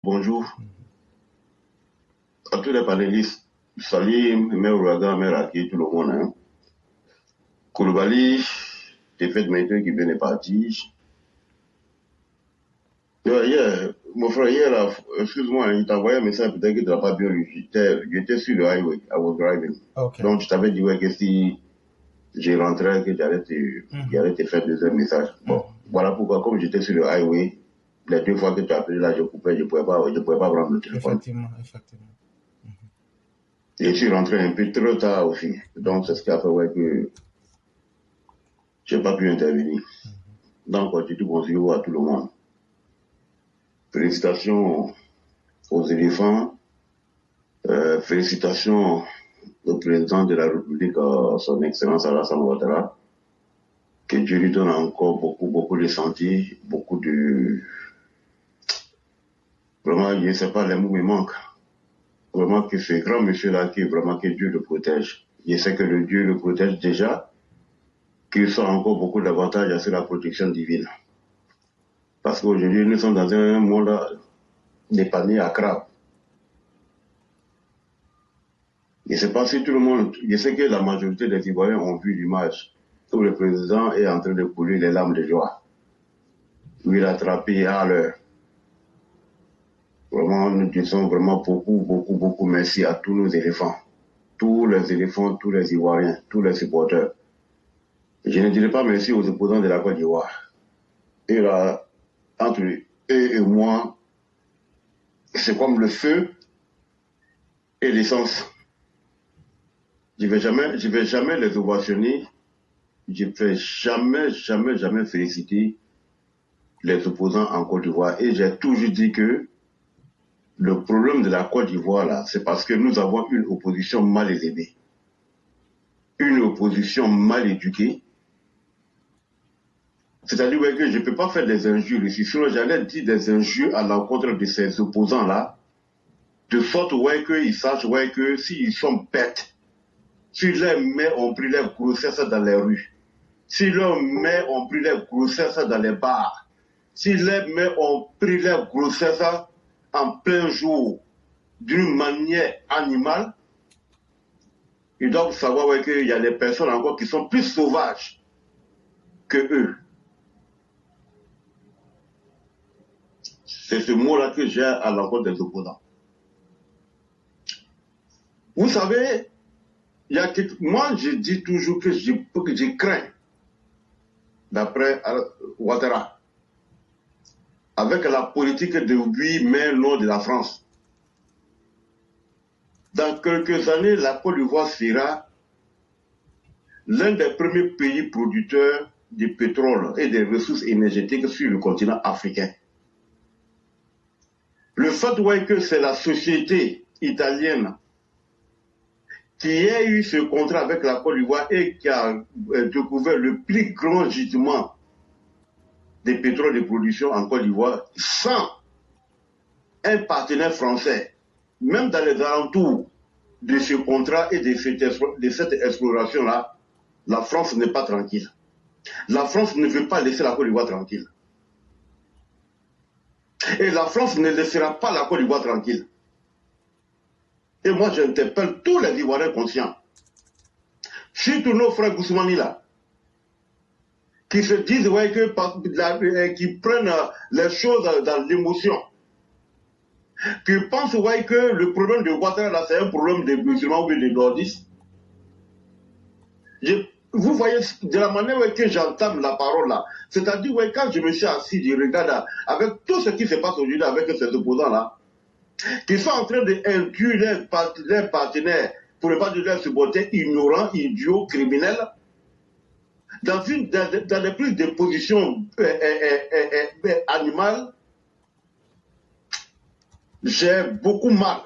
Bonjour à tous les panélistes. Salim, Mère Ouragan, Mère Aki, tout le monde. Hein. Koulibaly, défaite maintenant qui vient de partir. Hier, mon frère, hier, excuse-moi, il t'a envoyé un message, peut-être que tu n'as pas bien lu. J'étais sur le highway, I was driving. Okay. Donc, je t'avais dit ouais, que si j'ai rentré, que j'allais te faire deuxième message. Bon, voilà pourquoi, comme j'étais sur le highway, les deux fois que tu as appelé là, je coupais, je ne pouvais pas prendre le téléphone. Effectivement. Et je suis rentré un peu trop tard aussi. Donc, c'est ce qui a fait ouais, que je n'ai pas pu intervenir. Donc, je dis bonjour à tout le monde. Félicitations aux éléphants. Félicitations au président de la République, son Excellence Alassane Ouattara. Que Dieu lui donne encore beaucoup de santé, beaucoup de... Vraiment, je ne sais pas, les mots me manquent. Vraiment que ce grand monsieur-là, vraiment que Dieu le protège. Je sais que le Dieu le protège déjà, qu'il soit encore beaucoup d'avantages sur la protection divine. Parce qu'aujourd'hui, nous sommes dans un monde dépanné à crabe. Je ne sais pas si tout le monde, je sais que la majorité des Ivoiriens ont vu l'image où le président est en train de couler les larmes de joie. Où il a attrapé à l'heure. Vraiment, nous disons vraiment beaucoup merci à tous nos éléphants. Tous les éléphants, tous les Ivoiriens, tous les supporters. Je ne dirai pas merci aux opposants de la Côte d'Ivoire. Et là, entre eux et moi, c'est comme le feu et l'essence. Je vais jamais les ovationner. Je ne vais jamais féliciter les opposants en Côte d'Ivoire. Et j'ai toujours dit que le problème de la Côte d'Ivoire, là, c'est parce que nous avons une opposition mal élevée. Une opposition mal éduquée. C'est-à-dire que je ne peux pas faire des injures ici. Sinon, j'allais dire des injures à l'encontre de ces opposants-là, de sorte qu'ils sachent que s'ils sont bêtes, si leurs mères ont pris leur grossesse dans les rues, si leurs mères ont pris leur grossesse dans les bars, si leurs mères ont pris leur grossesse en plein jour d'une manière animale, ils doivent savoir qu'il y a des personnes encore qui sont plus sauvages que eux. C'est ce mot-là que j'ai à l'encontre des opposants. Vous savez, moi je dis toujours que je crains, d'après Ouattara, avec la politique de 8 mai nord de la France. Dans quelques années, la Côte d'Ivoire sera l'un des premiers pays producteurs de pétrole et des ressources énergétiques sur le continent africain. Le fait que c'est la société italienne qui a eu ce contrat avec la Côte d'Ivoire et qui a découvert le plus grand gisement de pétrole de production en Côte d'Ivoire, sans un partenaire français, même dans les alentours de ce contrat et de cette exploration-là, la France n'est pas tranquille. La France ne veut pas laisser la Côte d'Ivoire tranquille. Et la France ne laissera pas la Côte d'Ivoire tranquille. Et moi, j'interpelle tous les Ivoiriens conscients, surtout nos frères Goussoumani là, qui se disent qui prennent les choses dans l'émotion, qui pensent que le problème de Ouattara là, c'est un problème des musulmans ou des nordistes. Vous voyez, de la manière que j'entame la parole là, c'est-à-dire quand je me suis assis, je regarde avec tout ce qui se passe aujourd'hui avec ces opposants là, qui sont en train d'inclure leurs partenaires, pour ne pas dire leurs supporters ignorants, idiots, criminels, dans des prises de position animales. J'ai beaucoup mal.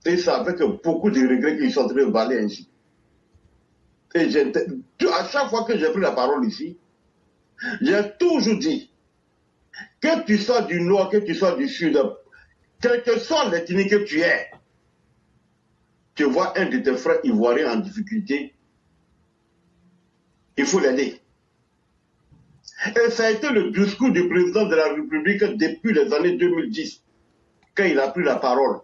Et ça avec beaucoup de regrets qu'ils sont en train de parler ainsi. Et à chaque fois que j'ai pris la parole ici, j'ai toujours dit, que tu sois du nord, que tu sois du sud, quelle que soit l'ethnie que tu es, tu vois un de tes frères ivoiriens en difficulté, il faut l'aider. Et ça a été le discours du président de la République depuis les années 2010. quand il a pris la parole.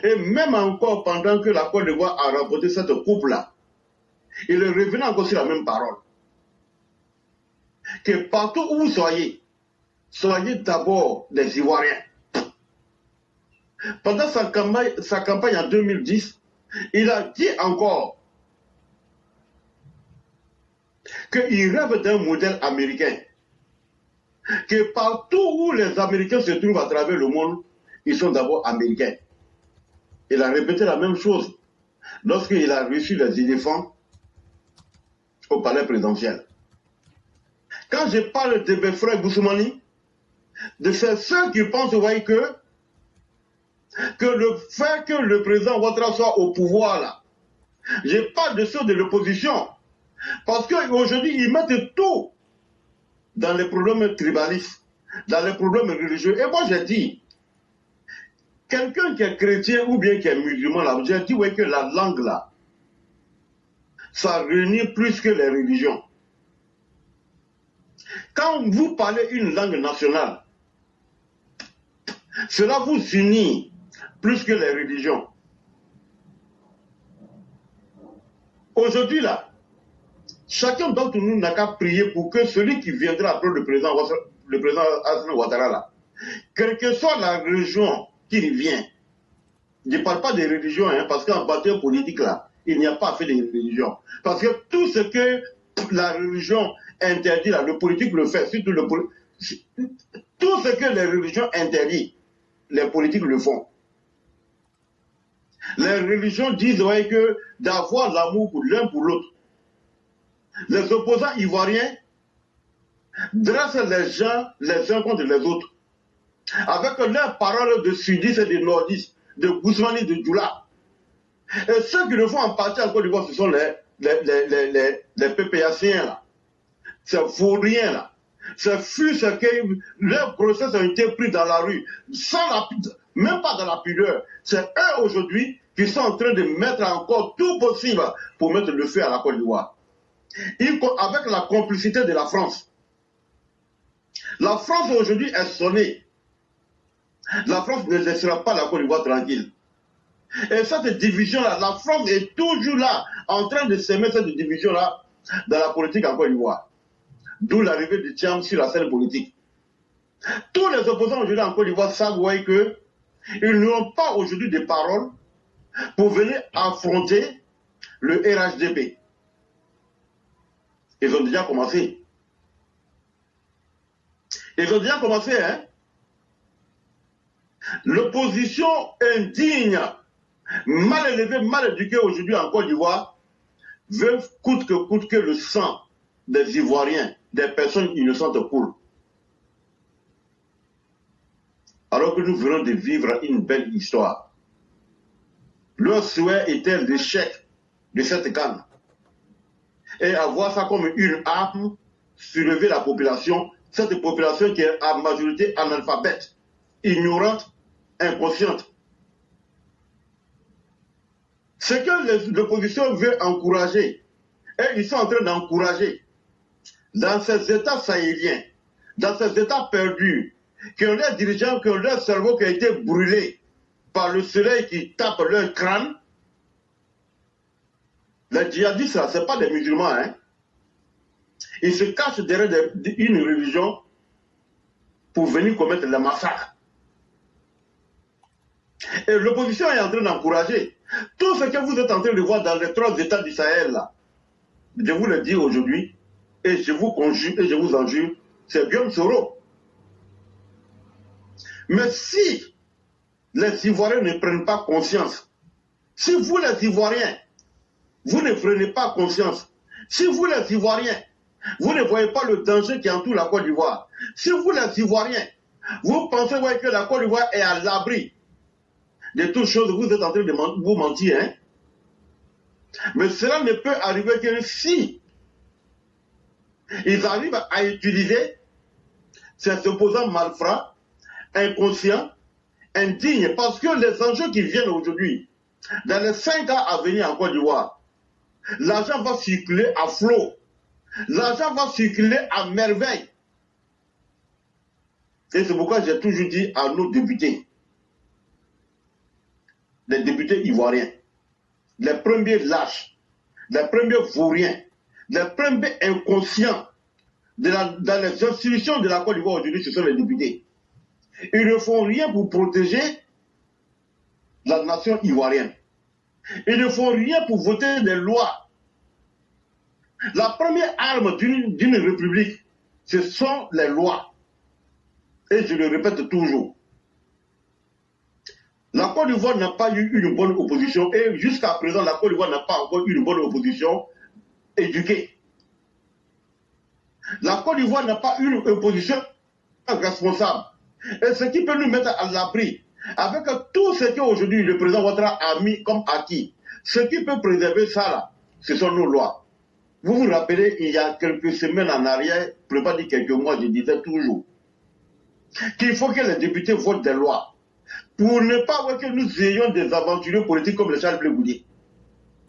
Et même encore pendant que la Côte d'Ivoire a remporté cette coupe-là, il est revenu encore sur la même parole. Que partout où vous soyez d'abord des Ivoiriens. Pendant sa campagne en 2010, il a dit encore qu'il rêve d'un modèle américain. Que partout où les Américains se trouvent à travers le monde, ils sont d'abord américains. Il a répété la même chose lorsqu'il a reçu les éléphants au palais présidentiel. Quand je parle de mes frères Boussoumani, de ceux qui pensent voyez, que le fait que le président Ouattara soit au pouvoir là, je parle de ceux de l'opposition, parce qu'aujourd'hui ils mettent tout dans les problèmes tribalistes, dans les problèmes religieux. Et moi j'ai dit, quelqu'un qui est chrétien ou bien qui est musulman là, j'ai dit ouais, que la langue là, ça réunit plus que les religions. Quand vous parlez une langue nationale, cela vous unit plus que les religions. Aujourd'hui là, chacun d'entre nous n'a qu'à prier pour que celui qui viendra après le président Hassan Ouattara là, quelle que soit la religion qu'il vient, je ne parle pas des religions, hein, parce qu'en bataille politique là, il n'y a pas fait de religion. Parce que tout ce que la religion interdit là, le politique le fait, surtout tout ce que les religions interdisent, les politiques le font. Les religions disent ouais, que d'avoir l'amour pour l'un pour l'autre. Les opposants ivoiriens dressent les gens les uns contre les autres. Avec leurs paroles de sudistes et de nordistes, de Boussoumani, de Djoula. Et ceux qui le font en partie en Côte d'Ivoire, ce sont les PPAciens là. Ces vauriens là. Ces fûts que leurs grossesses ont été pris dans la rue, même pas dans la pudeur. C'est eux aujourd'hui qui sont en train de mettre encore tout possible pour mettre le feu à la Côte d'Ivoire. Avec la complicité de la France. La France aujourd'hui est sonnée. La France ne laissera pas la Côte d'Ivoire tranquille. Et cette division-là, la France est toujours là, en train de semer cette division-là dans la politique en Côte d'Ivoire. D'où l'arrivée de Thiam sur la scène politique. Tous les opposants aujourd'hui en Côte d'Ivoire savent qu'ils n'ont pas aujourd'hui de parole pour venir affronter le RHDP. Ils ont déjà commencé. Ils ont déjà commencé, hein. L'opposition indigne, mal élevée, mal éduquée aujourd'hui en Côte d'Ivoire, veut coûte que le sang des Ivoiriens, des personnes innocentes coule. Alors que nous venons de vivre une belle histoire. Leur souhait était l'échec de cette canne. Et avoir ça comme une arme, soulever la population, cette population qui est à majorité analphabète, ignorante, inconsciente. Ce que l'opposition veut encourager, et ils sont en train d'encourager, dans ces États sahéliens, dans ces États perdus, qui ont leurs dirigeants, qui ont leur cerveau qui a été brûlé par le soleil qui tape leur crâne. Les djihadistes, ce n'est pas des musulmans, hein. Ils se cachent derrière une religion pour venir commettre le massacre. Et l'opposition est en train d'encourager. Tout ce que vous êtes en train de voir dans les 3 États du Sahel, là, je vous le dis aujourd'hui, et je vous conjure et je vous en jure, c'est Guillaume Soro. Mais si les Ivoiriens ne prennent pas conscience, si vous les Ivoiriens, vous ne prenez pas conscience, si vous les Ivoiriens, vous ne voyez pas le danger qui entoure la Côte d'Ivoire, si vous les Ivoiriens, vous pensez ouais, que la Côte d'Ivoire est à l'abri de toutes choses, vous êtes en train de vous mentir, hein? Mais cela ne peut arriver que si ils arrivent à utiliser ces opposants malfrats, inconscients, indignes, parce que les enjeux qui viennent aujourd'hui, dans les 5 ans à venir en Côte d'Ivoire, l'argent va circuler à flot, l'argent va circuler à merveille. Et c'est pourquoi j'ai toujours dit à nos députés, les députés ivoiriens, les premiers lâches, les premiers vauriens, les premiers inconscients dans les institutions de la Côte d'Ivoire aujourd'hui, ce sont les députés. Ils ne font rien pour protéger la nation ivoirienne. Ils ne font rien pour voter des lois. La première arme d'une république, ce sont les lois. Et je le répète toujours. La Côte d'Ivoire n'a pas eu une bonne opposition et jusqu'à présent, la Côte d'Ivoire n'a pas encore eu une bonne opposition éduquée. La Côte d'Ivoire n'a pas eu une opposition responsable. Et ce qui peut nous mettre à l'abri, avec tout ce qu'aujourd'hui le président Ouattara a mis comme acquis, ce qui peut préserver ça là, ce sont nos lois. Vous vous rappelez, il y a quelques semaines en arrière, je ne peux pas dire quelques mois, je disais toujours, qu'il faut que les députés votent des lois pour ne pas voir que nous ayons des aventuriers politiques comme le Charles Blé Goudé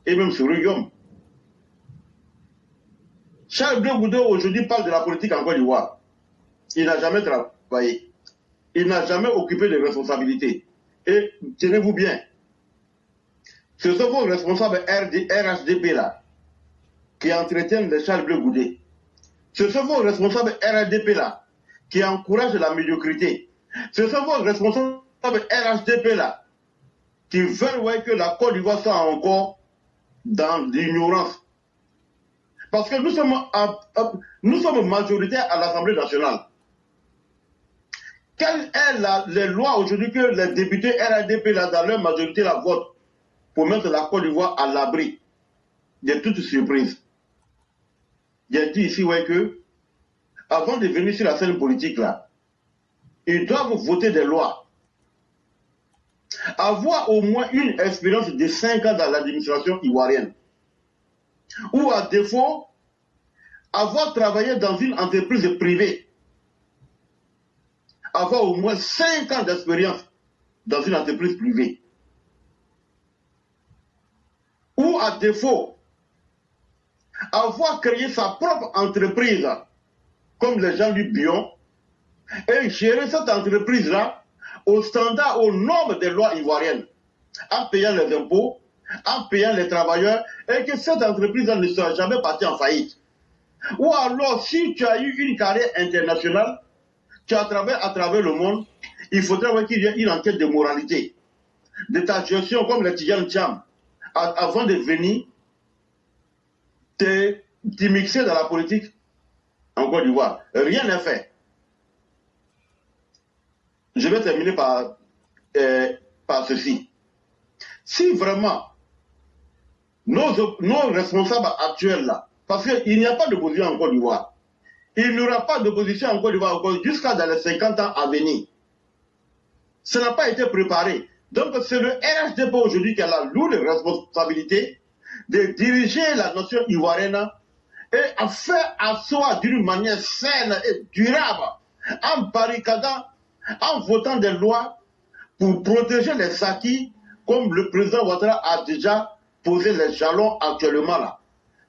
et même ce Guillaume. Charles Blé Goudé aujourd'hui parle de la politique en Côte d'Ivoire. Il n'a jamais travaillé. Il n'a jamais occupé de responsabilités. Et tenez-vous bien, ce sont vos responsables RHDP là, qui entretiennent les Charles Blé Goudé. Ce sont vos responsables RHDP là, qui encouragent la médiocrité. Ce sont vos responsables RHDP là, qui veulent voir que la Côte d'Ivoire soit encore dans l'ignorance. Parce que nous sommes majoritaires à l'Assemblée nationale. Quelles sont les lois aujourd'hui que les députés RHDP là, dans leur majorité la votent pour mettre la Côte d'Ivoire à l'abri de toute surprise? J'ai dit ici ouais, que avant de venir sur la scène politique là, ils doivent voter des lois. Avoir au moins une expérience de 5 ans dans l'administration ivoirienne. Ou à défaut, avoir travaillé dans une entreprise privée. Avoir au moins 5 ans d'expérience dans une entreprise privée. Ou à défaut, avoir créé sa propre entreprise, comme les gens du Bion, et gérer cette entreprise-là au standard, aux normes des lois ivoiriennes, en payant les impôts, en payant les travailleurs, et que cette entreprise-là ne sera jamais partie en faillite. Ou alors, si tu as eu une carrière internationale, tu as travaillé à travers le monde, il faudrait qu'il y ait une enquête de moralité, de ta gestion comme les Tidjane Thiam, avant de venir t'immiscer dans la politique en Côte d'Ivoire. Rien n'est fait. Je vais terminer par ceci. Si vraiment nos responsables actuels là, parce qu'il n'y a pas d'opposition en Côte d'Ivoire, il n'y aura pas d'opposition en Côte d'Ivoire jusqu'à dans les 50 ans à venir. Ça n'a pas été préparé. Donc c'est le RHDP aujourd'hui qui a la lourde responsabilité de diriger la nation ivoirienne et à faire asseoir d'une manière saine et durable, en barricadant, en votant des lois pour protéger les acquis, comme le président Ouattara a déjà posé les jalons actuellement là.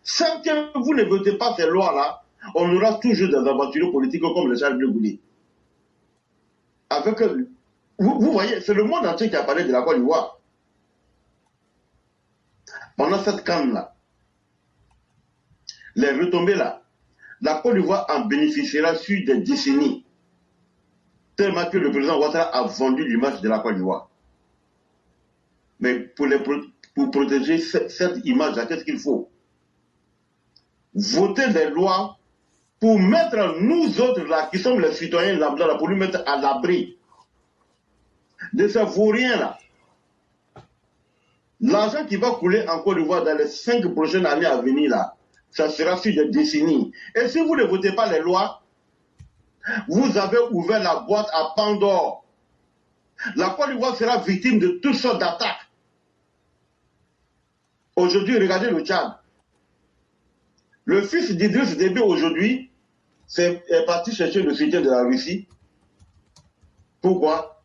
Sans que vous ne votez pas ces lois-là, on aura toujours des aventuriers politiques comme le Charles Blé Goudé. Avec, vous voyez, c'est le monde entier qui a parlé de la Côte d'Ivoire. Pendant cette canne-là, les retombées là, la Côte d'Ivoire en bénéficiera sur des décennies. Tellement que le président Ouattara a vendu l'image de la Côte d'Ivoire. Mais pour protéger cette image-là, qu'est-ce qu'il faut? Voter des lois pour mettre nous autres là, qui sommes les citoyens lambda là, pour nous mettre à l'abri de ces vauriens là. L'argent qui va couler en Côte d'Ivoire dans les 5 prochaines années à venir là, ça sera sur des décennies. Et si vous ne votez pas les lois, vous avez ouvert la boîte à Pandore. La Côte d'Ivoire sera victime de toutes sortes d'attaques. Aujourd'hui, regardez le Tchad. Le fils d'Idriss Déby aujourd'hui est parti chercher le soutien de la Russie. Pourquoi?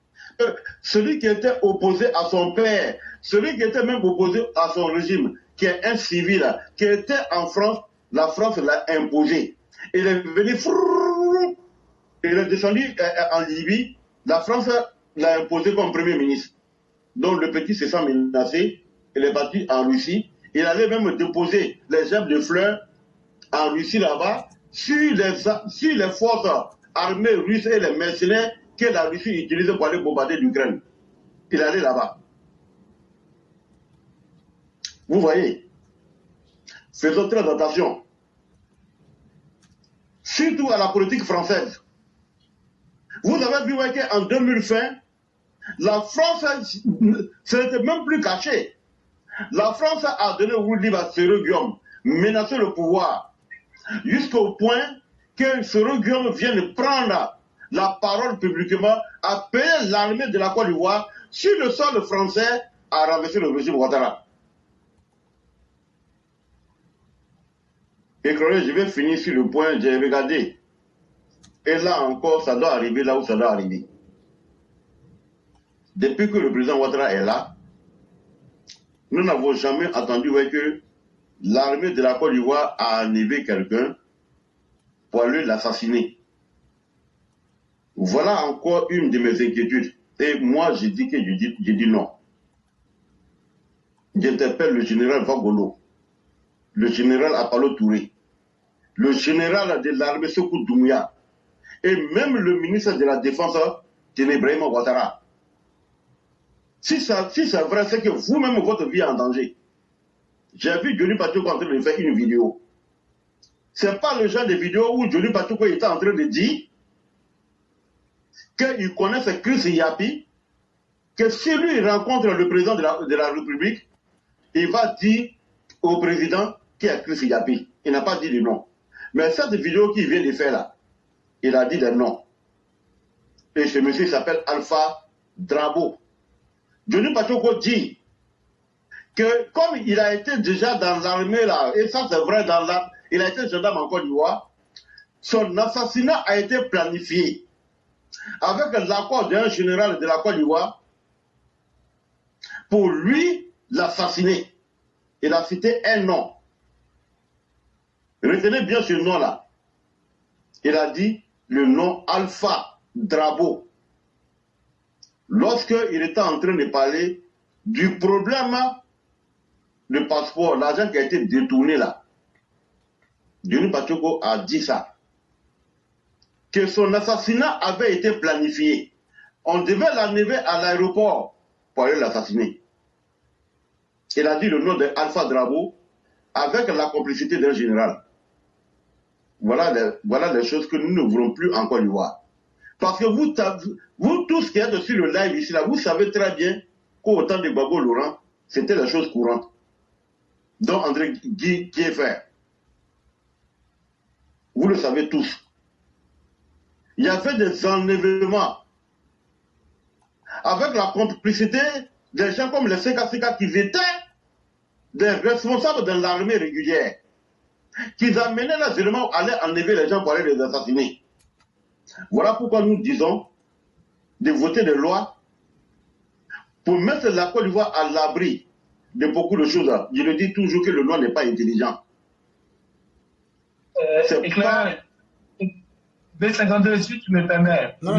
Celui qui était opposé à son père, celui qui était même opposé à son régime, qui est un civil, qui était en France, la France l'a imposé. Il est venu, il est descendu en Libye, la France l'a imposé comme premier ministre. dont le petit se sent menacé, il est parti en Russie. Il allait même déposer les germes de fleurs en Russie là-bas sur les forces armées russes et les mercenaires que la Russie utilise pour aller bombarder l'Ukraine. Il allait là-bas. Vous voyez, faisons très attention. Surtout à la politique française. Vous avez vu qu'en 2020, la France, ce n'était même plus caché. La France a donné roue libre à Cyril Guillaume, menacé le pouvoir, jusqu'au point que Cyril Guillaume vienne prendre la parole publiquement, appeler l'armée de la Côte d'Ivoire sur le sol français à renverser le régime Ouattara. Et je vais finir sur le point, j'ai regardé. Et là encore, ça doit arriver là où ça doit arriver. Depuis que le président Ouattara est là, nous n'avons jamais entendu que l'armée de la Côte d'Ivoire a enlevé quelqu'un pour aller l'assassiner. Voilà encore une de mes inquiétudes. Et moi, j'ai dit que je dis non. J'interpelle le général Vagolo, le général Apollo Touré, le général de l'armée Sékou Doumbouya, et même le ministre de la Défense, Ibrahima Ouattara. Si c'est vrai, c'est que vous-même, votre vie est en danger. J'ai vu Johnny Patouko en train de faire une vidéo. Ce n'est pas le genre de vidéo où Johnny Patouko était en train de dire qu'il connaît ce Chris Yapi, que si lui il rencontre le président de la République, il va dire au président qui est Chris Yapi. Il n'a pas dit de non. Mais cette vidéo qu'il vient de faire là, il a dit des noms. Et ce monsieur s'appelle Alpha Drabo. Johnny Patouko dit que comme il a été déjà dans l'armée là, et ça c'est vrai, il a été gendarme en Côte d'Ivoire, son assassinat a été planifié avec l'accord d'un général de la Côte d'Ivoire pour lui l'assassiner. Il a cité un nom. Retenez bien ce nom-là. Il a dit le nom Alpha Drabo. Lorsqu'il était en train de parler du problème de passeport, l'argent qui a été détourné là, Johnny Patouko a dit ça. Que son assassinat avait été planifié. On devait l'enlever à l'aéroport pour aller l'assassiner. Il a dit le nom de Alpha Drabo avec la complicité d'un général. Voilà les choses que nous ne voulons plus en Côte d'Ivoire. Parce que vous tous qui êtes sur le live ici, là, vous savez très bien qu'au temps de Gbagbo Laurent, c'était la chose courante. Donc André Guy qui est fait. Vous le savez tous. Il y avait des enlèvements avec la complicité des gens comme les CKCK qui étaient des responsables de l'armée régulière, qui amenaient les éléments à aller enlever les gens pour aller les assassiner. Voilà pourquoi nous disons de voter des lois pour mettre la Côte d'Ivoire à l'abri de beaucoup de choses. Je le dis toujours que le noir n'est pas intelligent. C'est pas... B52, si tu me permets. Non,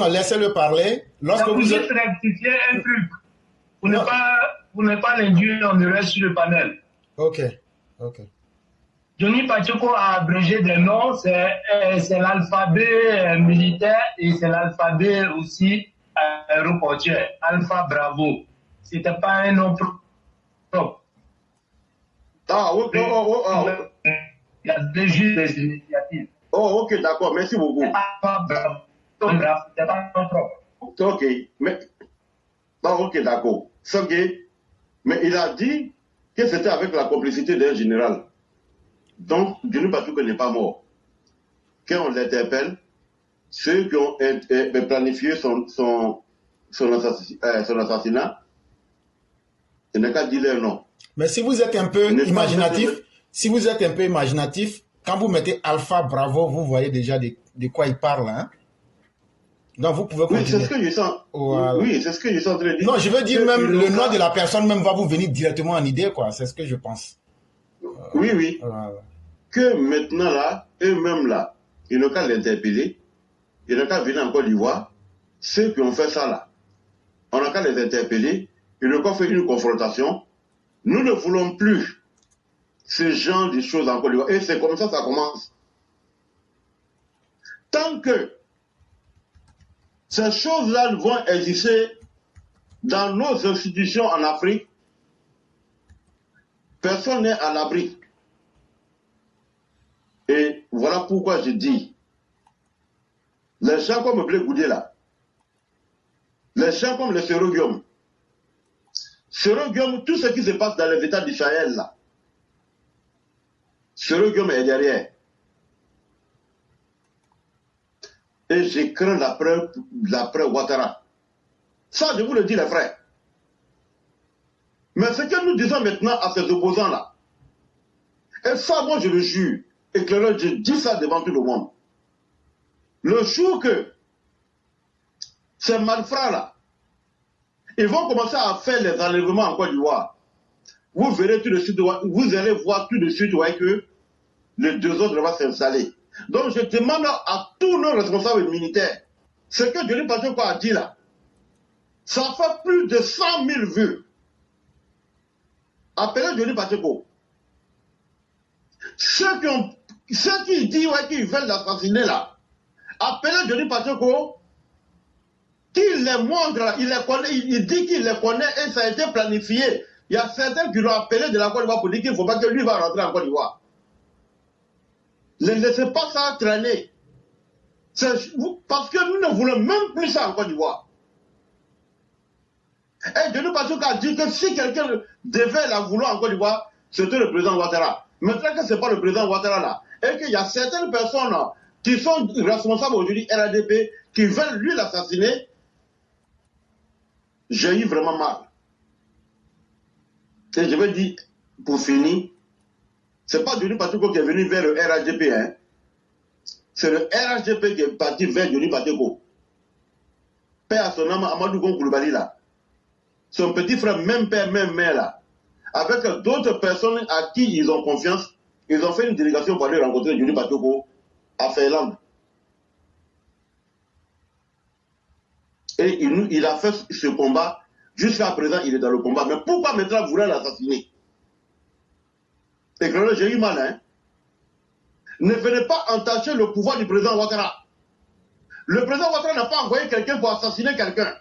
laissez-le parler. Lorsque vous juste rectifier un truc. Vous n'êtes pas l'induire, on reste sur le panel. Ok. Johnny Patouko a abrégé des noms, c'est l'alphabet militaire et c'est l'alphabet aussi aéroportuaire. Alpha Bravo. C'était pas un nom propre. Ah, ok. Il y a déjà des initiatives. Oh, ok, d'accord, merci beaucoup. Alpha Bravo. C'était pas un nom propre. Ok, mais. Ah, ok, d'accord. C'est ok. Mais il a dit que c'était avec la complicité d'un général. Donc, Johnny Patouko n'est pas mort. Quand on l'interpelle, ceux qui ont planifié son assassinat, il n'a qu'à dire leur nom. Mais si vous êtes un peu imaginatif, quand vous mettez Alpha Bravo, vous voyez déjà de quoi il parle. Hein? Donc vous pouvez continuer. Oui, c'est ce que je sens. Voilà. Oui, c'est ce que je sens en train de dire. Non, je veux dire même le nom de la personne même va vous venir directement en idée, quoi. C'est ce que je pense. Oui. Voilà. Que maintenant là, eux-mêmes ils n'ont qu'à l'interpeller, ils n'ont qu'à venir en Côte d'Ivoire, ceux qui ont fait ça là, on n'a qu'à les interpeller, ils ont fait une confrontation. Nous ne voulons plus ce genre de choses en Côte d'Ivoire. Et c'est comme ça que ça commence. Tant que ces choses-là vont exister dans nos institutions en Afrique, personne n'est à l'abri. Et voilà pourquoi je dis, les gens comme Blé Goudé là, les gens comme le Sero Guillaume, tout ce qui se passe dans les États d'Israël là, Sero Guillaume est derrière. Et j'ai craint l'après Ouattara. Ça, je vous le dis, les frères. Mais ce que nous disons maintenant à ces opposants-là, et ça, moi, je le jure, et que je dis ça devant tout le monde. Le jour que ces malfrats-là, ils vont commencer à faire les enlèvements en Côte d'Ivoire, vous verrez tout de suite, vous allez voir tout de suite que les deux autres vont s'installer. Donc je demande à tous nos responsables militaires, ce que Johnny Pacheco a dit là, ça fait plus de 100 000 vues. Appelez Johnny Pacheco. Ceux qui disent qu'ils veulent l'assassiner là, appelez Johnny Pacheco, qu'il les montre là, il les connaît, il dit qu'il les connaît et ça a été planifié. Il y a certains qui l'ont appelé de la Côte d'Ivoire pour dire qu'il ne faut pas que lui va rentrer en Côte d'Ivoire. Ne laissez pas ça traîner. Parce que nous ne voulons même plus ça en Côte d'Ivoire. Et Johnny Pacheco a dit que si quelqu'un devait la vouloir en Côte d'Ivoire, c'était le président Ouattara. Maintenant que ce n'est pas le président Ouattara là, et qu'il y a certaines personnes qui sont responsables aujourd'hui RADP, qui veulent lui l'assassiner, j'ai eu vraiment mal. Et je vais dire, pour finir, ce n'est pas Johnny Pacheco qui est venu vers le RHDP, hein. C'est le RHDP qui est parti vers Johnny Pacheco. Père à son nom, Amadou Gon Koulibaly là. Son petit frère, même père, même mère là. Avec d'autres personnes à qui ils ont confiance, ils ont fait une délégation pour aller rencontrer Johnny Pacheco à Finlande. Et il a fait ce combat. Jusqu'à présent, il est dans le combat. Mais pourquoi maintenant vouloir l'assassiner? Et que j'ai eu mal, hein. Ne venez pas entacher le pouvoir du président Ouattara. Le président Ouattara n'a pas envoyé quelqu'un pour assassiner quelqu'un.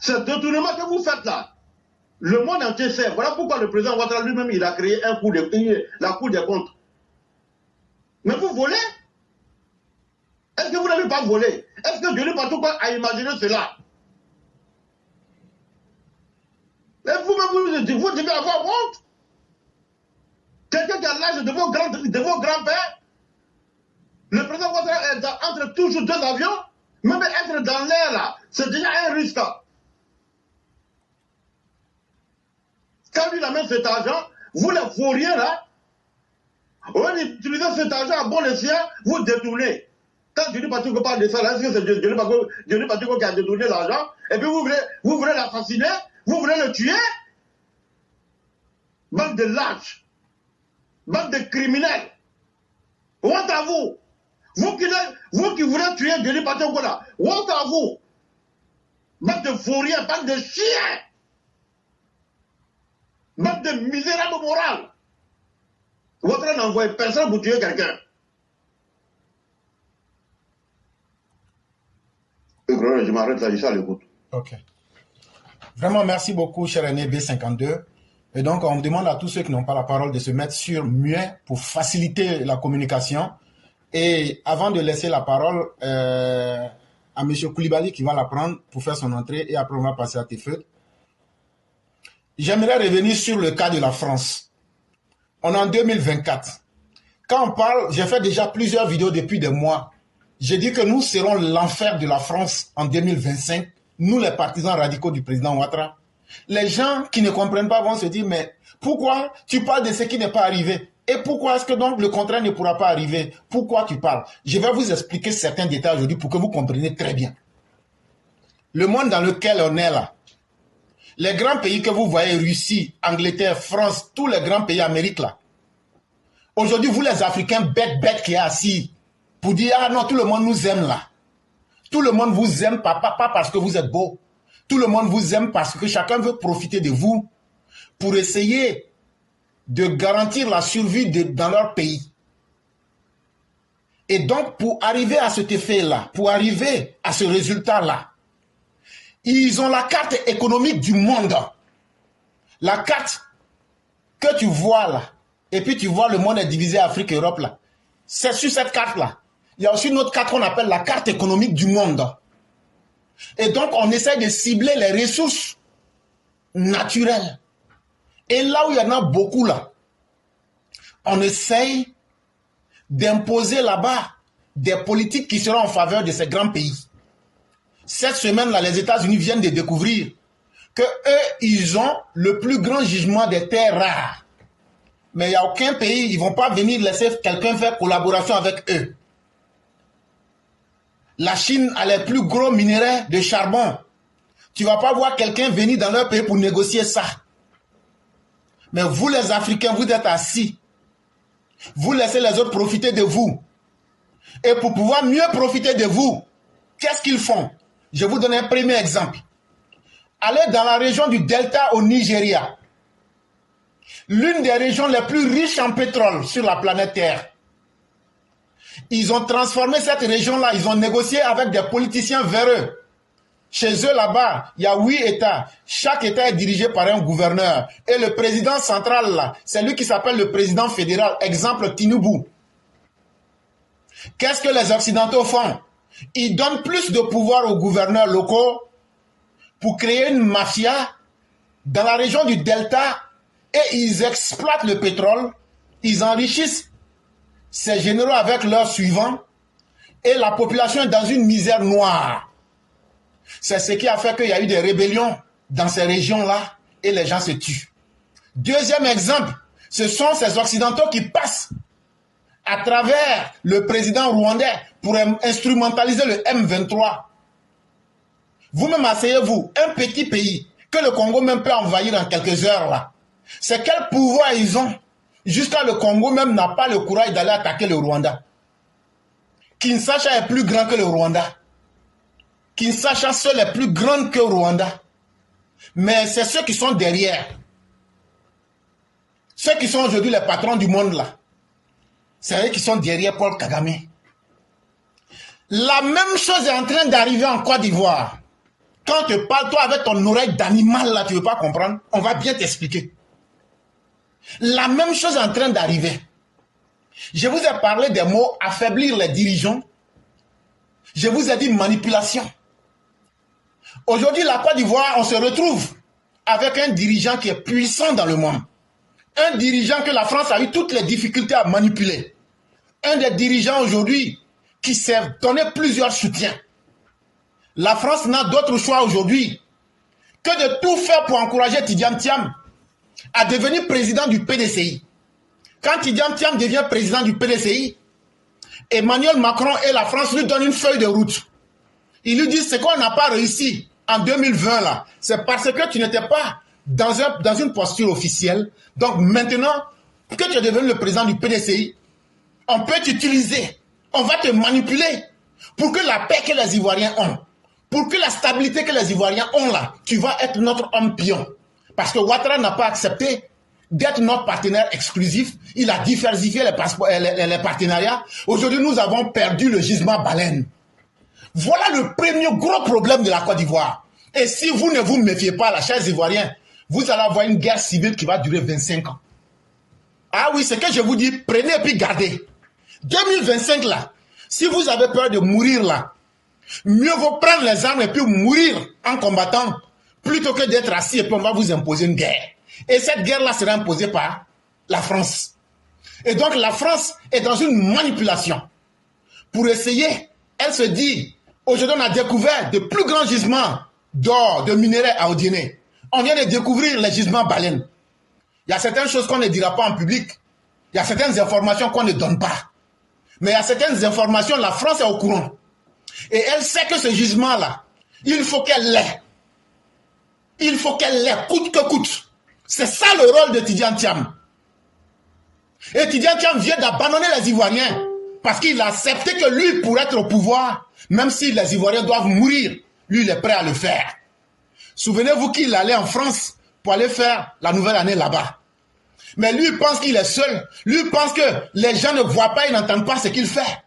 Ce détournement que vous faites là, le monde entier sait. Voilà pourquoi le président Ouattara lui-même, il a créé la Cour des comptes. Mais vous volez? Est-ce que vous n'avez pas volé? Est-ce que Johnny Pacheco a imaginé cela? Et vous-même, vous devez avoir honte. Quelqu'un qui a l'âge de vos grands-pères, le président Ouattara est entre toujours deux avions, même être dans l'air là, c'est déjà un risque. Quand il amène cet argent, vous ne voriez là, au lieu d'utiliser cet argent à bon escient, vous détournez. Quand Johnny Pacheco parle de ça, là, est-ce que c'est Johnny Pacheco qui a détourné l'argent, et puis vous voulez l'assassiner, vous voulez le tuer? Bande de lâches, bande de criminels. Honte à vous. Vous qui voulez tuer Johnny Pacheco là, honte à vous. Bande de vauriens, bande de chiens. Bande de misérables morales. Votre n'envoie personne pour tuer quelqu'un. Je m'arrête là, je suis à l'écoute. Ok. Vraiment, merci beaucoup, cher aîné B52. Et donc, on demande à tous ceux qui n'ont pas la parole de se mettre sur muet pour faciliter la communication. Et avant de laisser la parole à M. Koulibaly qui va la prendre pour faire son entrée, et après on va passer à tes feux. J'aimerais revenir sur le cas de la France. On est en 2024. Quand on parle, j'ai fait déjà plusieurs vidéos depuis des mois. J'ai dit que nous serons l'enfer de la France en 2025, nous les partisans radicaux du président Ouattara. Les gens qui ne comprennent pas vont se dire, mais pourquoi tu parles de ce qui n'est pas arrivé? Et pourquoi est-ce que donc le contraire ne pourra pas arriver? Pourquoi tu parles? Je vais vous expliquer certains détails aujourd'hui pour que vous compreniez très bien. Le monde dans lequel on est là, les grands pays que vous voyez, Russie, Angleterre, France, tous les grands pays Amérique là, aujourd'hui vous les Africains bêtes qui est assis pour dire, ah non, tout le monde nous aime là. Tout le monde vous aime, pas parce que vous êtes beau. Tout le monde vous aime parce que chacun veut profiter de vous pour essayer de garantir la survie dans leur pays. Et donc, pour arriver à cet effet-là, pour arriver à ce résultat-là, ils ont la carte économique du monde. La carte que tu vois là, et puis tu vois le monde est divisé Afrique et Europe là. C'est sur cette carte-là. Il y a aussi une autre carte qu'on appelle la carte économique du monde. Et donc, on essaie de cibler les ressources naturelles. Et là où il y en a beaucoup là, on essaye d'imposer là-bas des politiques qui seront en faveur de ces grands pays. Cette semaine-là, les États-Unis viennent de découvrir que eux, ils ont le plus grand gisement des terres rares. Mais il n'y a aucun pays, ils ne vont pas venir laisser quelqu'un faire collaboration avec eux. La Chine a les plus gros minéraux de charbon. Tu ne vas pas voir quelqu'un venir dans leur pays pour négocier ça. Mais vous les Africains, vous êtes assis. Vous laissez les autres profiter de vous. Et pour pouvoir mieux profiter de vous, qu'est-ce qu'ils font? Je vous donne un premier exemple. Allez dans la région du Delta au Nigeria. L'une des régions les plus riches en pétrole sur la planète Terre. Ils ont transformé cette région-là, ils ont négocié avec des politiciens véreux. Chez eux là-bas, il y a 8 États. Chaque État est dirigé par un gouverneur. Et le président central là, c'est lui qui s'appelle le président fédéral. Exemple Tinubu. Qu'est-ce que les Occidentaux font? Ils donnent plus de pouvoir aux gouverneurs locaux pour créer une mafia dans la région du Delta et ils exploitent le pétrole, ils enrichissent ces généraux avec leurs suivants et la population est dans une misère noire. C'est ce qui a fait qu'il y a eu des rébellions dans ces régions-là et les gens se tuent. Deuxième exemple, ce sont ces Occidentaux qui passent à travers le président rwandais pour instrumentaliser le M23. Vous-même asseyez-vous, un petit pays que le Congo même peut envahir en quelques heures là. C'est quel pouvoir ils ont? Jusqu'à le Congo même n'a pas le courage d'aller attaquer le Rwanda. Kinshasa est plus grand que le Rwanda. Kinshasa seul est plus grand que le Rwanda. Mais c'est ceux qui sont derrière. Ceux qui sont aujourd'hui les patrons du monde là. C'est eux qui sont derrière Paul Kagame. La même chose est en train d'arriver en Côte d'Ivoire. Quand tu parles, toi avec ton oreille d'animal là, tu ne veux pas comprendre. On va bien t'expliquer. La même chose est en train d'arriver. Je vous ai parlé des mots affaiblir les dirigeants. Je vous ai dit manipulation. Aujourd'hui, la Côte d'Ivoire, on se retrouve avec un dirigeant qui est puissant dans le monde. Un dirigeant que la France a eu toutes les difficultés à manipuler. Un des dirigeants aujourd'hui qui s'est donné plusieurs soutiens. La France n'a d'autre choix aujourd'hui que de tout faire pour encourager Tidjane Thiam à devenir président du PDCI. Quand Tidjane Thiam devient président du PDCI, Emmanuel Macron et la France lui donnent une feuille de route. Ils lui disent ce qu'on n'a pas réussi en 2020 là, c'est parce que tu n'étais pas dans une posture officielle. Donc maintenant que tu es devenu le président du PDCI, on peut t'utiliser, on va te manipuler pour que la paix que les Ivoiriens ont, pour que la stabilité que les Ivoiriens ont là, tu vas être notre homme pion. Parce que Ouattara n'a pas accepté d'être notre partenaire exclusif. Il a diversifié les partenariats. Aujourd'hui, nous avons perdu le gisement baleine. Voilà le premier gros problème de la Côte d'Ivoire. Et si vous ne vous méfiez pas, la chers Ivoiriens, vous allez avoir une guerre civile qui va durer 25 ans. Ah oui, c'est que je vous dis, prenez et puis gardez. 2025 là, si vous avez peur de mourir là, mieux vaut prendre les armes et puis mourir en combattant plutôt que d'être assis et puis on va vous imposer une guerre. Et cette guerre-là sera imposée par la France. Et donc la France est dans une manipulation. Pour essayer, elle se dit, aujourd'hui on a découvert de plus grands gisements d'or, de minéraux à Odiéné. On vient de découvrir les gisements baleines. Il y a certaines choses qu'on ne dira pas en public. Il y a certaines informations qu'on ne donne pas. Mais il y a certaines informations, la France est au courant. Et elle sait que ce gisement-là, il faut qu'elle l'ait. Il faut qu'elle l'ait, coûte que coûte. C'est ça le rôle de Tidjane Thiam. Et Tidjane Thiam vient d'abandonner les Ivoiriens parce qu'il a accepté que lui, pour être au pouvoir, Même si les Ivoiriens doivent mourir, lui, il est prêt à le faire. Souvenez-vous qu'il allait en France pour aller faire la nouvelle année là-bas. Mais lui, il pense qu'il est seul. Lui, il pense que les gens ne voient pas, ils n'entendent pas ce qu'il fait.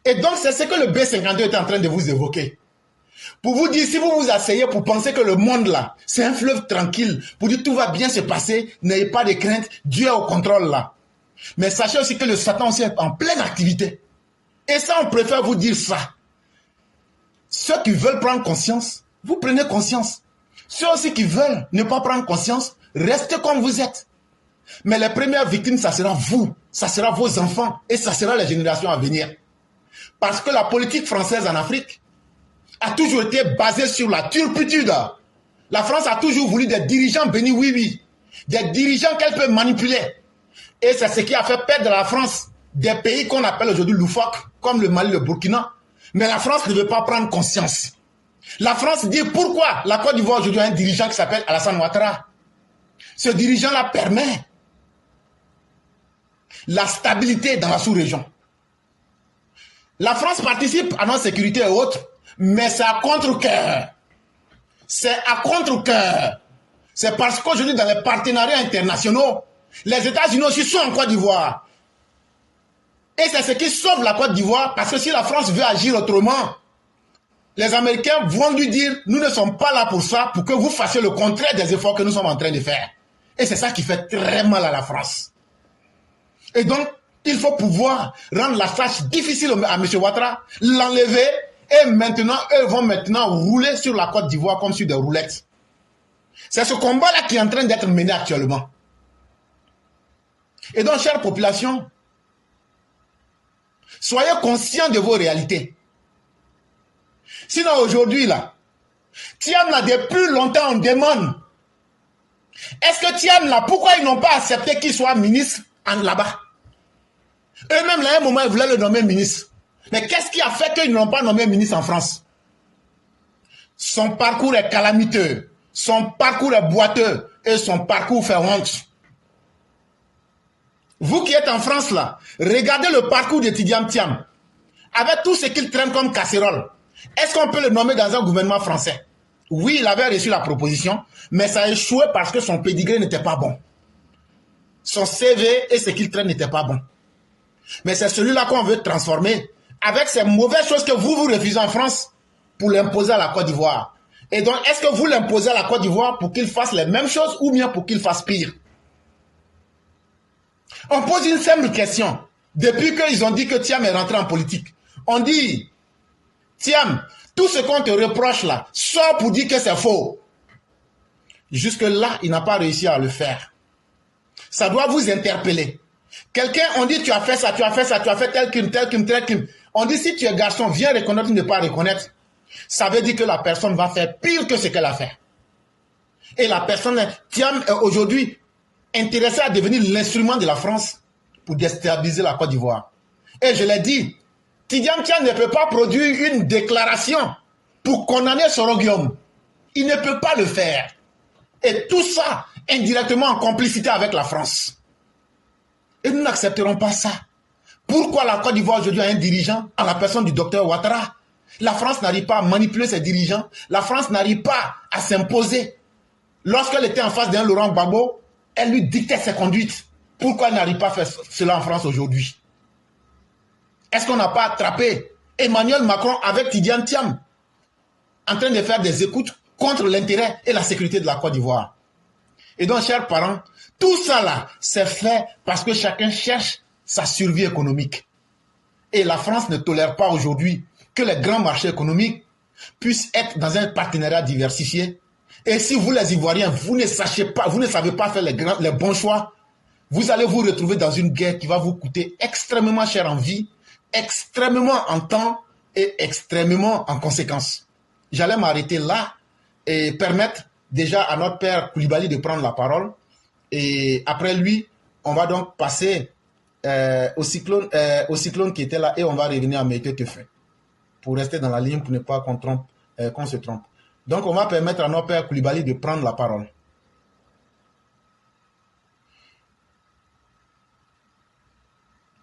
Et donc, c'est ce que le B52 est en train de vous évoquer. Pour vous dire, si vous vous asseyez pour penser que le monde là, c'est un fleuve tranquille, pour dire tout va bien se passer, n'ayez pas de crainte, Dieu est au contrôle là. Mais sachez aussi que le Satan aussi est en pleine activité. Et ça, on préfère vous dire ça. Ceux qui veulent prendre conscience, vous prenez conscience. Ceux aussi qui veulent ne pas prendre conscience, restez comme vous êtes. Mais les premières victimes, ça sera vous, ça sera vos enfants et ça sera les générations à venir. Parce que la politique française en Afrique a toujours été basée sur la turpitude. La France a toujours voulu des dirigeants bénis oui, des dirigeants qu'elle peut manipuler. Et c'est ce qui a fait perdre à la France des pays qu'on appelle aujourd'hui loufoques, comme le Mali, le Burkina. Mais la France ne veut pas prendre conscience. La France dit pourquoi la Côte d'Ivoire aujourd'hui a un dirigeant qui s'appelle Alassane Ouattara. Ce dirigeant-là permet la stabilité dans la sous-région. La France participe à notre sécurité et autres, mais c'est à contre-cœur. C'est à contre-cœur. C'est parce qu'aujourd'hui, dans les partenariats internationaux, les États-Unis aussi sont en Côte d'Ivoire. Et c'est ce qui sauve la Côte d'Ivoire, parce que si la France veut agir autrement, les Américains vont lui dire, nous ne sommes pas là pour ça, pour que vous fassiez le contraire des efforts que nous sommes en train de faire. Et c'est ça qui fait très mal à la France. Et donc, il faut pouvoir rendre la tâche difficile à M. Ouattara, l'enlever, et maintenant, eux vont maintenant rouler sur la Côte d'Ivoire comme sur des roulettes. C'est ce combat-là qui est en train d'être mené actuellement. Et donc, chère population, soyez conscients de vos réalités. Sinon, aujourd'hui, là, Thiam, là, depuis longtemps, on demande, est-ce que Thiam, là, pourquoi ils n'ont pas accepté qu'il soit ministre là-bas? Eux-mêmes, là, à un moment, ils voulaient le nommer ministre. Mais qu'est-ce qui a fait qu'ils n'ont pas nommé ministre en France? Son parcours est calamiteux, son parcours est boiteux, et son parcours fait honte. Vous qui êtes en France, là, regardez le parcours de Tidjam Thiam. Avec tout ce qu'il traîne comme casserole, est-ce qu'on peut le nommer dans un gouvernement français? Oui, il avait reçu la proposition, mais ça a échoué parce que son pédigré n'était pas bon. Son CV et ce qu'il traîne n'était pas bon. Mais c'est celui-là qu'on veut transformer avec ces mauvaises choses que vous refusez en France pour l'imposer à la Côte d'Ivoire. Et donc, est-ce que vous l'imposez à la Côte d'Ivoire pour qu'il fasse les mêmes choses ou bien pour qu'il fasse pire? On pose une simple question. Depuis qu'ils ont dit que Thiam est rentré en politique, on dit, Thiam, tout ce qu'on te reproche là, sort pour dire que c'est faux. Jusque-là, il n'a pas réussi à le faire. Ça doit vous interpeller. Quelqu'un, on dit, tu as fait ça, tu as fait ça, tu as fait tel crime, tel crime, tel crime. On dit, si tu es garçon, viens reconnaître ou ne pas reconnaître. Ça veut dire que la personne va faire pire que ce qu'elle a fait. Et la personne, Thiam, est aujourd'hui intéressée à devenir l'instrument de la France pour déstabiliser la Côte d'Ivoire. Et je l'ai dit, Tidjam Thiam ne peut pas produire une déclaration pour condamner son royaume. Il ne peut pas le faire. Et tout ça, indirectement en complicité avec la France. Et nous n'accepterons pas ça. Pourquoi la Côte d'Ivoire aujourd'hui a un dirigeant en la personne du docteur Ouattara? La France n'arrive pas à manipuler ses dirigeants. La France n'arrive pas à s'imposer. Lorsqu'elle était en face d'un Laurent Gbagbo, elle lui dictait ses conduites. Pourquoi elle n'arrive pas à faire cela en France aujourd'hui? Est-ce qu'on n'a pas attrapé Emmanuel Macron avec Tidjam Thiam en train de faire des écoutes contre l'intérêt et la sécurité de la Côte d'Ivoire? Et donc, chers parents, tout ça là, c'est fait parce que chacun cherche sa survie économique. Et la France ne tolère pas aujourd'hui que les grands marchés économiques puissent être dans un partenariat diversifié. Et si vous, les Ivoiriens, vous ne savez pas faire les bons choix, vous allez vous retrouver dans une guerre qui va vous coûter extrêmement cher en vie, extrêmement en temps et extrêmement en conséquences. J'allais m'arrêter là et permettre déjà à notre père Koulibaly de prendre la parole. Et après lui, on va donc passer au cyclone qui était là et on va revenir à Meïté Tefe pour rester dans la ligne pour ne pas qu'on se trompe. Donc on va permettre à notre père Koulibaly de prendre la parole.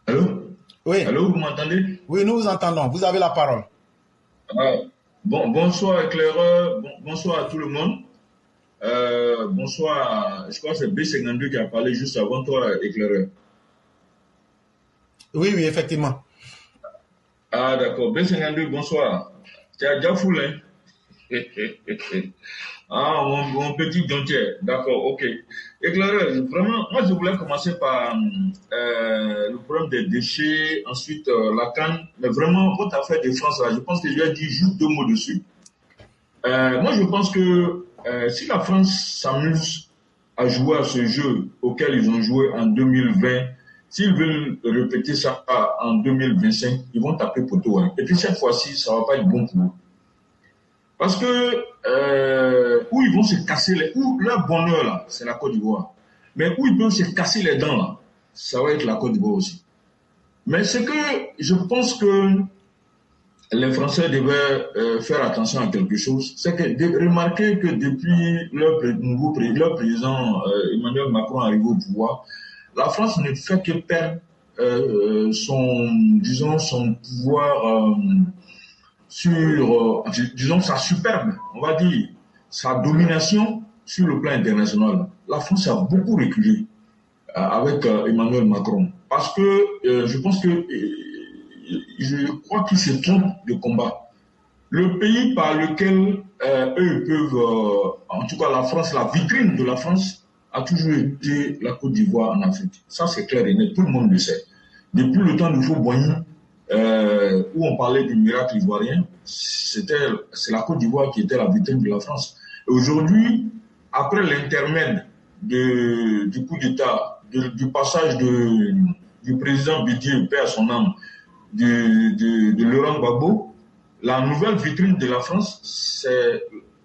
Allô? Oui. Allô, vous m'entendez? Oui, nous vous entendons. Vous avez la parole. Bonsoir, éclaireur. Bonsoir à tout le monde. Bonsoir, je crois que c'est B52 qui a parlé juste avant toi, éclaireur. Oui, oui, effectivement. Ah, d'accord. B52, bonsoir. Tu as déjà foulé, hein? Ah, mon petit dentier. D'accord, ok. Éclaireur, vraiment, moi je voulais commencer par le problème des déchets, ensuite la canne. Mais vraiment, votre affaire de France, là, je pense que je vais dire juste 2 mots dessus. Moi, je pense que si la France s'amuse à jouer à ce jeu auquel ils ont joué en 2020, s'ils veulent répéter ça en 2025, ils vont taper poteau. Hein. Et puis cette fois-ci, ça ne va pas être bon pour eux. Parce que où ils vont se casser où leur bonheur là, c'est la Côte d'Ivoire. Mais où ils peuvent se casser les dents là, ça va être la Côte d'Ivoire aussi. Mais c'est que je pense que les Français devaient faire attention à quelque chose. C'est que de remarquer que depuis leur président Emmanuel Macron arrivé au pouvoir, la France ne fait que perdre son pouvoir sur, disons, sa superbe, on va dire, sa domination sur le plan international. La France a beaucoup reculé avec Emmanuel Macron. Parce que je pense que je crois qu'il se trompe de combat. Le pays par lequel eux peuvent, en tout cas la France, la vitrine de la France a toujours été la Côte d'Ivoire en Afrique. Ça c'est clair et net, tout le monde le sait. Depuis le temps de Houphouët-Boigny, où on parlait du miracle ivoirien, c'est la Côte d'Ivoire qui était la vitrine de la France. Et aujourd'hui, après l'intermède du coup d'État, du passage du président Bédié, paix à son âme, de Laurent Gbagbo, la nouvelle vitrine de la France,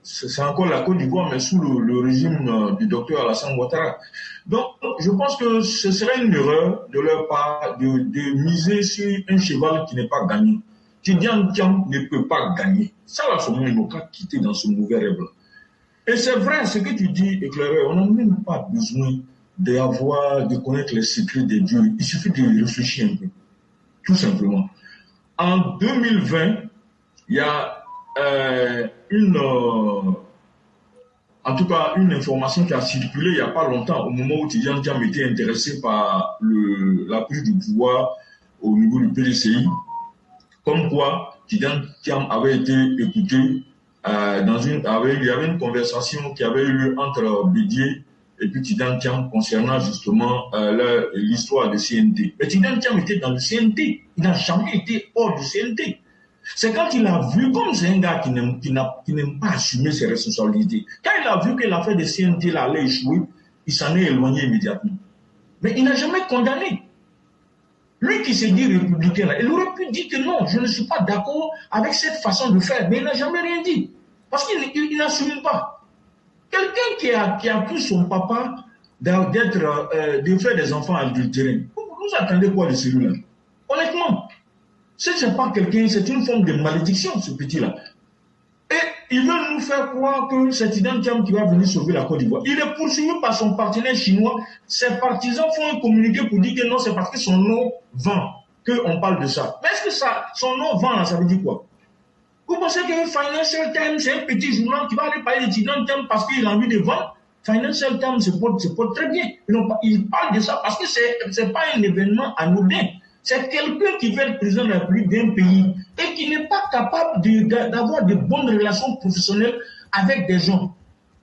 c'est encore la Côte d'Ivoire, mais sous le régime du docteur Alassane Ouattara. Donc, je pense que ce serait une erreur de leur part de miser sur un cheval qui n'est pas gagné. Tidiane Thiam ne peut pas gagner. Ça va sûrement nous quitter dans ce mauvais rêve-là. Et c'est vrai, ce que tu dis, éclaireur, on n'a même pas besoin de connaître les secrets des dieux. Il suffit de réfléchir un peu. Tout simplement. En 2020, il y a en tout cas, une information qui a circulé il n'y a pas longtemps, au moment où Tidiane Thiam était intéressé par la prise du pouvoir au niveau du PDCI, comme quoi Tidiane Thiam avait été écouté il y avait une conversation qui avait eu lieu entre Bédié et puis Tidiane Thiam concernant justement l'histoire de CNT. Mais Tidiane Thiam était dans le CNT, il n'a jamais été hors du CNT. C'est quand il a vu, comme c'est un gars qui n'aime pas assumer ses responsabilités, quand il a vu que l'affaire de CNT là allait échouer, il s'en est éloigné immédiatement. Mais il n'a jamais condamné. Lui qui s'est dit républicain, là, il aurait pu dire que non, je ne suis pas d'accord avec cette façon de faire, mais il n'a jamais rien dit. Parce qu'il n'assume pas. Quelqu'un qui accuse son papa de faire des enfants adultérés, vous attendez quoi de celui-là? Honnêtement, ce n'est pas quelqu'un, c'est une forme de malédiction, ce petit-là. Et ils veulent nous faire croire que c'est Tidiane Thiam qui va venir sauver la Côte d'Ivoire. Il est poursuivi par son partenaire chinois. Ses partisans font un communiqué pour dire que non, c'est parce que son nom vend qu'on parle de ça. Mais est-ce que son nom vend, là, ça veut dire quoi? Vous pensez que Financial Times, c'est un petit journal qui va aller parler de Tidiane Thiam parce qu'il a envie de vendre? Financial Times se porte très bien. Il parle de ça parce que ce n'est pas un événement anodin. C'est quelqu'un qui veut être président de la République d'un pays et qui n'est pas capable d'avoir de bonnes relations professionnelles avec des gens.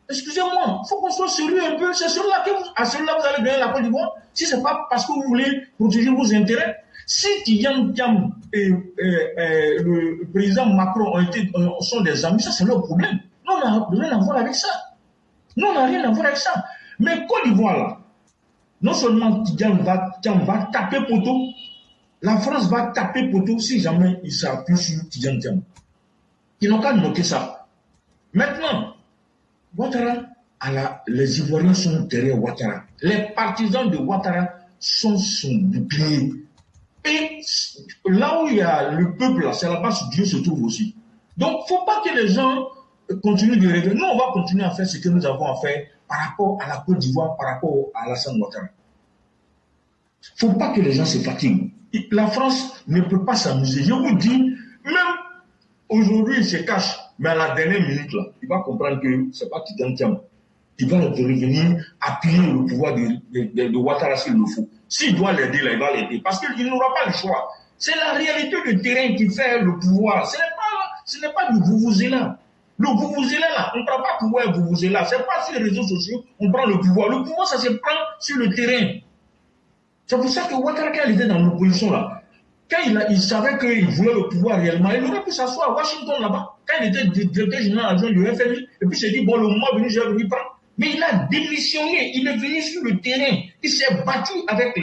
Excusez-moi, il faut qu'on soit sérieux un peu. C'est celui-là vous allez gagner la Côte d'Ivoire. Si ce n'est pas parce que vous voulez protéger vos intérêts. Si Tidiane Thiam et le président Macron sont des amis, ça c'est leur problème. Nous, on n'a rien à voir avec ça. Nous, on n'a rien à voir avec ça. Mais Côte d'Ivoire, là, non seulement Tidiane Thiam va taper poteau, la France va taper poteau si jamais il s'appuie sur Tidiane Thiam. Ils n'ont qu'à noter ça. Maintenant, Ouattara, les Ivoiriens sont derrière Ouattara. Les partisans de Ouattara sont son bouclier. Et là où il y a le peuple, c'est là-bas où Dieu se trouve aussi. Donc, il ne faut pas que les gens continuent de rêver. Nous, on va continuer à faire ce que nous avons à faire par rapport à la Côte d'Ivoire, par rapport à Alassane Ouattara. Il ne faut pas que les gens se fatiguent. La France ne peut pas s'amuser. Je vous dis, même aujourd'hui, il se cache, mais à la dernière minute, là, il va comprendre que ce n'est pas Tidiane Thiam. Il va revenir appuyer le pouvoir de Ouattara s'il le faut. S'il doit l'aider, là, il va l'aider. Parce qu'il n'aura pas le choix. C'est la réalité du terrain qui fait le pouvoir. Ce n'est pas du vuvuzelas. Le vuvuzelas, là, on ne prend pas le pouvoir vuvuzelas. Ce n'est pas sur les réseaux sociaux on prend le pouvoir. Le pouvoir, ça se prend sur le terrain. C'est pour ça que Ouattara, quand il était dans l'opposition, là, quand il savait qu'il voulait le pouvoir réellement, il aurait pu s'asseoir à Washington là-bas. Quand il était directeur général adjoint du FMI, et puis il s'est dit, bon, le moment venu, je vais venir prendre. Mais il a démissionné, il est venu sur le terrain, il s'est battu avec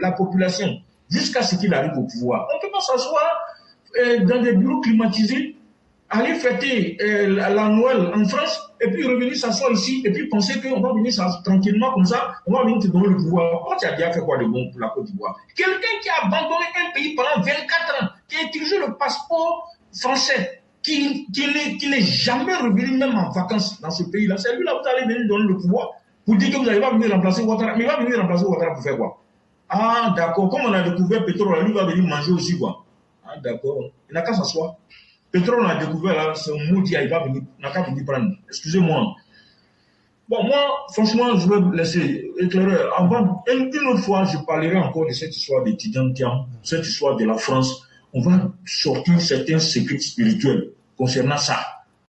la population jusqu'à ce qu'il arrive au pouvoir. On ne peut pas s'asseoir dans des bureaux climatisés, aller fêter la Noël en France, et puis revenir s'asseoir ici, et puis penser qu'on va venir tranquillement comme ça, on va venir te donner le pouvoir. Toi, tu as déjà fait quoi de bon pour la Côte d'Ivoire? Quelqu'un qui a abandonné un pays pendant 24 ans, qui a utilisé le passeport français, qui n'est jamais revenu même en vacances dans ce pays-là, c'est lui-là vous allez venir donner le pouvoir pour dire que vous n'allez pas venir remplacer Ouattara. Mais il va venir remplacer Ouattara pour faire quoi? Ah, d'accord. Comme on a découvert pétrole, lui va venir manger aussi quoi. Ah, d'accord. Il n'a qu'à s'asseoir. Pétrole, on a découvert là, c'est un maudit, il va venir, il n'a qu'à venir prendre. Excusez-moi. Bon, moi, franchement, je vais laisser éclairer. Une autre fois, je parlerai encore de cette histoire de Tidiane Thiam, cette histoire de la France. On va sortir certains secrets spirituels concernant ça.